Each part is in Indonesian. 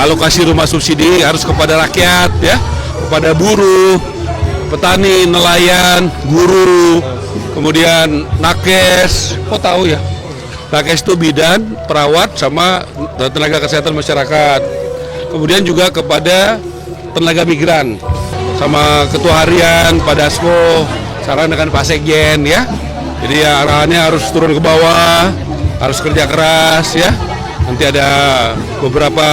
alokasi rumah subsidi harus kepada rakyat ya, kepada buruh, petani, nelayan, guru, kemudian nakes. Kok tahu ya? Nakes itu bidan, perawat, sama tenaga kesehatan masyarakat. Kemudian juga kepada tenaga migran, sama ketua harian, Pak Dasko, saran dengan Pak Sekjen ya. Jadi ya arahannya harus turun ke bawah, harus kerja keras ya. Nanti ada beberapa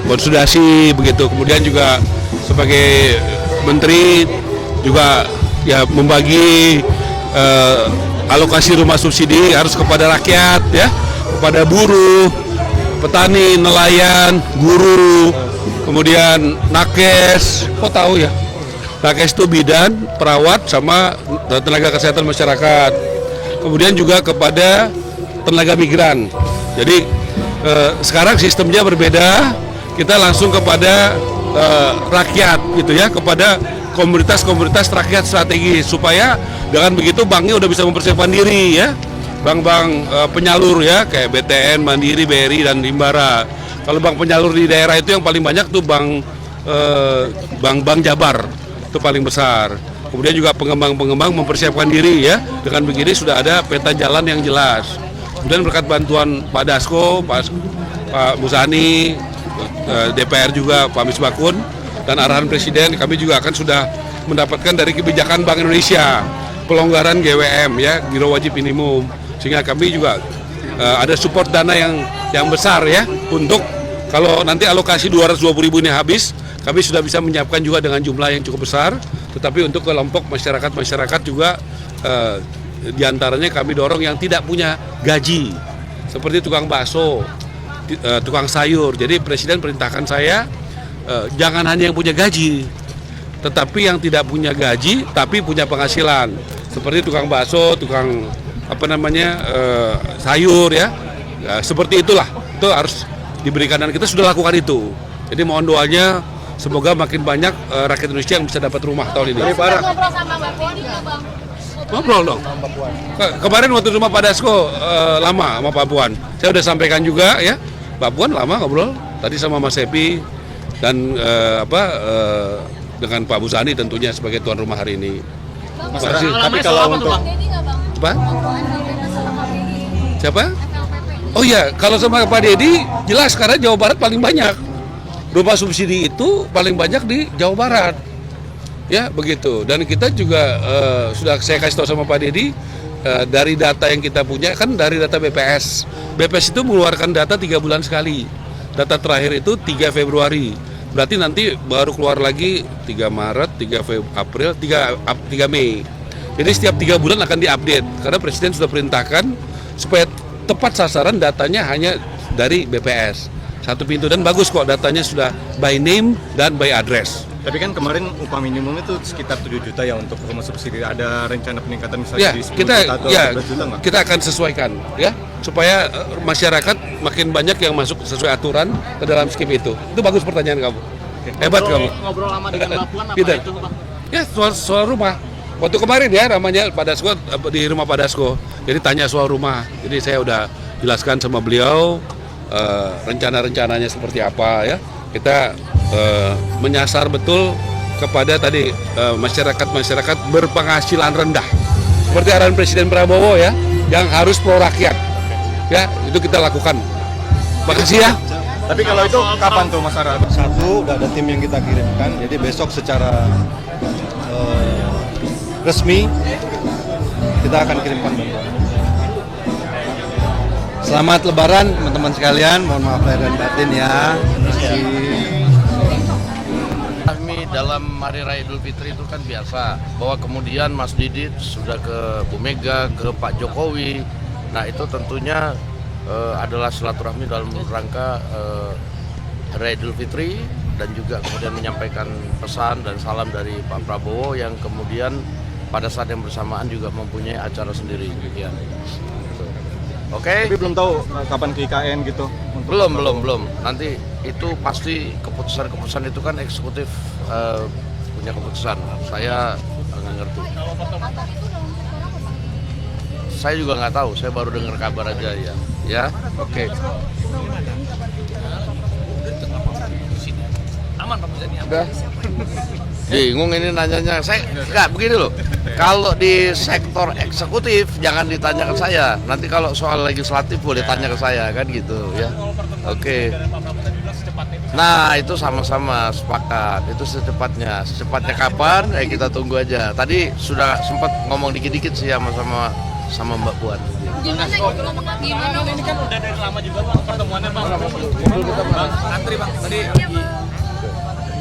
konsolidasi begitu. Kemudian juga sebagai menteri juga ya membagi alokasi rumah subsidi harus kepada rakyat ya, kepada buruh, petani, nelayan, guru, kemudian nakes. Kok tahu ya? Nakes itu bidan, perawat, sama tenaga kesehatan masyarakat. Kemudian juga kepada tenaga migran. Jadi sekarang sistemnya berbeda. Kita langsung kepada rakyat gitu ya, kepada komunitas-komunitas rakyat strategis, supaya dengan begitu banknya udah bisa mempersiapkan diri ya. Bank-bank penyalur ya, kayak BTN, Mandiri, BRI, dan Himbara. Kalau bank penyalur di daerah itu yang paling banyak tuh bank Jabar, itu paling besar. Kemudian juga pengembang-pengembang mempersiapkan diri ya. Dengan begini sudah ada peta jalan yang jelas. Kemudian berkat bantuan Pak Dasko, Pak Muzani, DPR juga Pak Misbakun, dan arahan Presiden, kami juga akan sudah mendapatkan dari kebijakan Bank Indonesia pelonggaran GWM ya, giro wajib minimum, sehingga kami juga ada support dana yang besar ya, untuk kalau nanti alokasi 220.000 ini habis, kami sudah bisa menyiapkan juga dengan jumlah yang cukup besar. Tetapi untuk kelompok masyarakat juga diantaranya kami dorong yang tidak punya gaji, seperti tukang bakso, tukang sayur. Jadi Presiden perintahkan saya jangan hanya yang punya gaji, tetapi yang tidak punya gaji tapi punya penghasilan, seperti tukang bakso, tukang sayur ya, seperti itulah, itu harus diberikan, dan kita sudah lakukan itu. Jadi mohon doanya semoga makin banyak rakyat Indonesia yang bisa dapat rumah tahun ini. Ngobrol sama Mbak Puan nggak, Bang? Ngobrol dong. Kemarin waktu rumah Pak Dasko lama sama Pak Puan. Saya udah sampaikan juga ya, Pak Puan lama ngobrol. Tadi sama Mas Epi dan dengan Pak Muzani tentunya sebagai tuan rumah hari ini. Tapi kalau untuk apa? Siapa? Oh iya, kalau sama Pak Dedi jelas, karena Jawa Barat paling banyak. Rumah subsidi itu paling banyak di Jawa Barat. Ya, begitu. Dan kita juga sudah saya kasih tahu sama Pak Dedi, dari data yang kita punya kan dari data BPS. BPS itu mengeluarkan data 3 bulan sekali. Data terakhir itu 3 Februari. Berarti nanti baru keluar lagi 3 Maret, 3 April, 3 Mei. Jadi setiap 3 bulan akan diupdate, karena Presiden sudah perintahkan supaya tepat sasaran datanya hanya dari BPS. Satu pintu, dan bagus kok datanya sudah by name dan by address. Tapi kan kemarin upah minimum itu sekitar 7 juta ya untuk rumah subsidi. Ada rencana peningkatan misalnya Ya, di 10 juta atau 11 juta nggak? kita akan sesuaikan ya, supaya masyarakat makin banyak yang masuk sesuai aturan ke dalam skim itu. Itu bagus pertanyaan kamu. Hebat kamu. Ngobrol lama dengan Mbak Puan apa Peter. itu, Bang? Ya, soal rumah. Waktu kemarin ya namanya Pak Dasko, di rumah Pak Dasko. Jadi tanya soal rumah. Jadi saya udah jelaskan sama beliau rencana-rencananya seperti apa ya. Kita menyasar betul kepada tadi masyarakat berpenghasilan rendah. Seperti arahan Presiden Prabowo ya, yang harus pro rakyat. Ya, itu kita lakukan. Makasih ya. Tapi kalau itu kapan tuh Mas Ara? Satu, udah ada tim yang kita kirimkan, jadi besok secara resmi kita akan kirimkan bantuan. Selamat Lebaran teman-teman sekalian, mohon maaf lahir dan batin ya. Kami dalam Hari Raya Idul Fitri itu kan biasa, bahwa kemudian Mas Didit sudah ke Bu Mega, ke Pak Jokowi. Nah itu tentunya adalah silaturahmi dalam rangka Hari Raya Idul Fitri, dan juga kemudian menyampaikan pesan dan salam dari Pak Prabowo yang kemudian pada saat yang bersamaan juga mempunyai acara sendiri. Ya. Oke. Tapi belum tahu kapan ke IKN gitu. Belum. Nanti itu pasti keputusan itu kan eksekutif punya keputusan. Saya nggak ngerti. Saya juga nggak tahu. Saya baru dengar kabar aja ya. ya. Oke. Udah. Bingung ini nanyanya. Saya nggak begini loh. Kalau di sektor eksekutif jangan ditanya ke saya. Nanti kalau soal legislatif boleh tanya ke saya kan gitu ya. Oke. Nah itu sama-sama sepakat. Itu secepatnya. Secepatnya kapan? Kita tunggu aja. Tadi sudah sempat ngomong dikit-dikit sih sama Mbak Puan. Gimana gimana? Ini kan udah dari lama juga Bang pertemuannya Bang. Antri Bang tadi.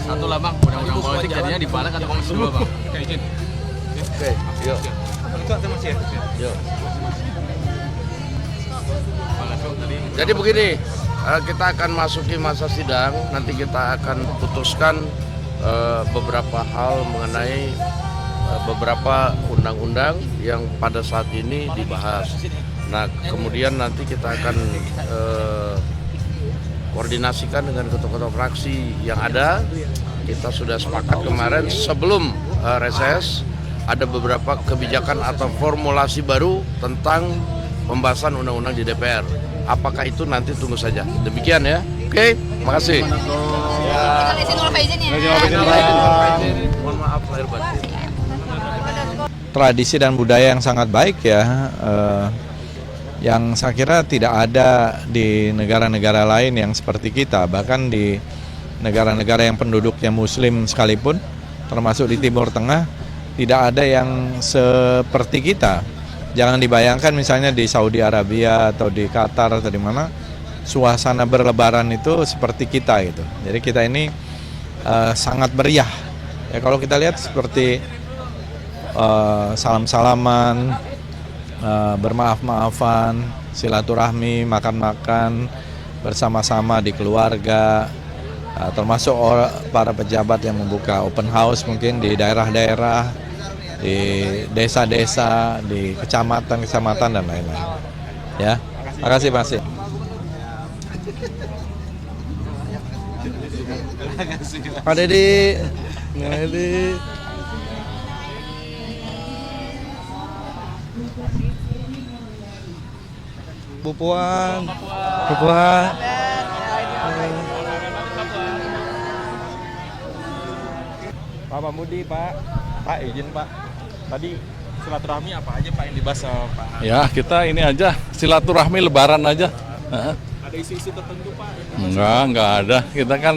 Satu lah Bang, undang-undang politik jadinya dibalik atau komisi 2 Bang? Oke, izin. Oke, yuk. Itu ada masih ya? Yuk. Jadi begini, kita akan masuki masa sidang, nanti kita akan putuskan beberapa hal mengenai beberapa undang-undang yang pada saat ini dibahas. Nah, kemudian nanti kita akan koordinasikan dengan ketua-ketua fraksi yang ada. Kita sudah sepakat kemarin sebelum reses ada beberapa kebijakan atau formulasi baru tentang pembahasan undang-undang di DPR. Apakah itu nanti tunggu saja. Demikian ya. Oke, makasih. Kita izin wal faizin ya. Mohon maaf lahir batin. Tradisi dan budaya yang sangat baik ya, yang saya kira tidak ada di negara-negara lain yang seperti kita. Bahkan di negara-negara yang penduduknya muslim sekalipun, termasuk di Timur Tengah, tidak ada yang seperti kita. Jangan dibayangkan misalnya di Saudi Arabia atau di Qatar atau di mana, suasana berlebaran itu seperti kita gitu. Jadi kita ini sangat meriah. Ya kalau kita lihat seperti salam-salaman, bermaaf-maafan, silaturahmi, makan-makan bersama-sama di keluarga, termasuk para pejabat yang membuka open house mungkin di daerah-daerah, di desa-desa, di kecamatan-kecamatan dan lain-lain. Ya, makasih Mas. Pak Dedi, Bu Puan. Pak Budi, Pak izin Pak. Tadi silaturahmi apa aja Pak yang dibahas sama Pak? Ya kita ini aja silaturahmi lebaran aja. Ada isu-isu tertentu Pak? Enggak ada. Kita kan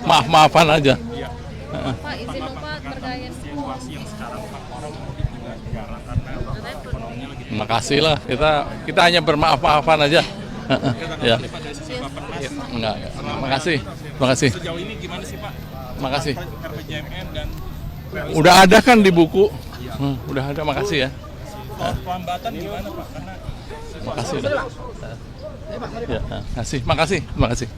maaf-maafan aja. Iya. Pak izin dong Pak terkait Situasi yang sekarang Pak, orang mudik juga jarang karena ekonominya lagi. Makasih lah. Kita hanya bermaaf-maafan aja. Ya. Enggak. Makasih. Sejauh ini gimana sih Pak? Makasih. RPJMN dan Udah ada kan di buku. Udah ada. Makasih ya. pelambatan gimana Pak? Karena Makasih. Ya, makasih.